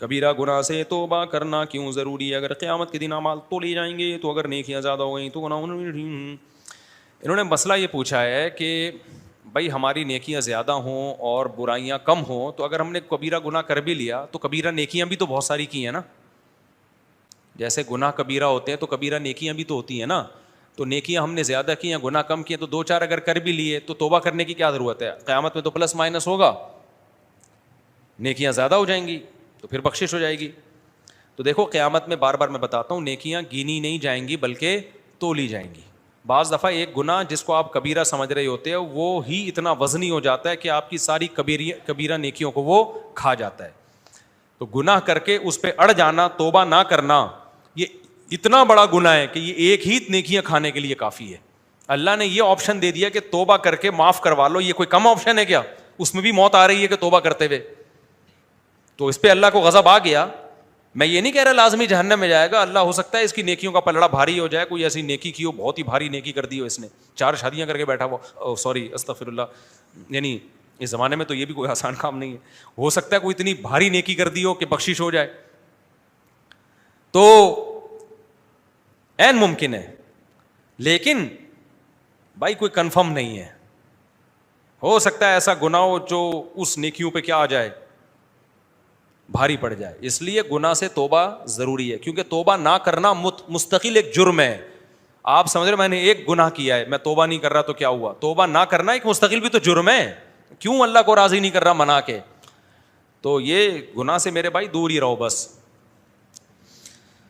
کبیرہ گناہ سے توبہ کرنا کیوں ضروری ہے؟ اگر قیامت کے دن اعمال تو لے جائیں گے تو اگر نیکیاں زیادہ ہو گئیں تو گناہ. انہوں نے مسئلہ یہ پوچھا ہے کہ بھائی ہماری نیکیاں زیادہ ہوں اور برائیاں کم ہوں تو اگر ہم نے کبیرہ گناہ کر بھی لیا تو کبیرہ نیکیاں بھی تو بہت ساری کی ہیں نا. جیسے گناہ کبیرہ ہوتے ہیں تو کبیرہ نیکیاں بھی تو ہوتی ہیں نا. تو نیکیاں ہم نے زیادہ کی ہیں, گناہ کم کیے, تو دو چار اگر کر بھی لیے تو توبہ کرنے کی کیا ضرورت ہے؟ قیامت میں تو پلس مائنس ہوگا, نیکیاں زیادہ ہو جائیں گی تو پھر بخشش ہو جائے گی. تو دیکھو قیامت میں بار بار میں بتاتا ہوں نیکیاں گینی نہیں جائیں گی بلکہ تولی جائیں گی. بعض دفعہ ایک گناہ جس کو آپ کبیرہ سمجھ رہے ہوتے ہیں وہ ہی اتنا وزنی ہو جاتا ہے کہ آپ کی ساری کبیرہ نیکیوں کو وہ کھا جاتا ہے. تو گناہ کر کے اس پہ اڑ جانا, توبہ نہ کرنا, یہ اتنا بڑا گناہ ہے کہ یہ ایک ہی نیکیاں کھانے کے لیے کافی ہے. اللہ نے یہ آپشن دے دیا کہ توبہ کر کے معاف کروا لو. یہ کوئی کم آپشن ہے کیا؟ اس میں بھی موت آ رہی ہے کہ توبہ کرتے ہوئے. تو اس پہ اللہ کو غضب آ گیا. میں یہ نہیں کہہ رہا لازمی جہنم میں جائے گا, اللہ ہو سکتا ہے اس کی نیکیوں کا پلڑا بھاری ہو جائے, کوئی ایسی نیکی کی ہو بہت ہی بھاری نیکی کر دی ہو, اس نے 4 شادیاں کر کے بیٹھا ہوا, سوری استغفر اللہ, یعنی اس زمانے میں تو یہ بھی کوئی آسان کام نہیں ہے. ہو سکتا ہے کوئی اتنی بھاری نیکی کر دی ہو کہ بخشش ہو جائے, تو عین ممکن ہے. لیکن بھائی کوئی کنفرم نہیں ہے, ہو سکتا ہے ایسا گناہ ہو جو اس نیکیوں پہ کیا آ جائے, بھاری پڑ جائے. اس لیے گناہ سے توبہ ضروری ہے, کیونکہ توبہ نہ کرنا مستقل ایک جرم ہے. آپ سمجھ رہے میں نے ایک گناہ کیا ہے, میں توبہ نہیں کر رہا تو کیا ہوا؟ توبہ نہ کرنا ایک مستقل بھی تو جرم ہے. کیوں اللہ کو راضی نہیں کر رہا منا کے؟ تو یہ گناہ سے میرے بھائی دور ہی رہو بس.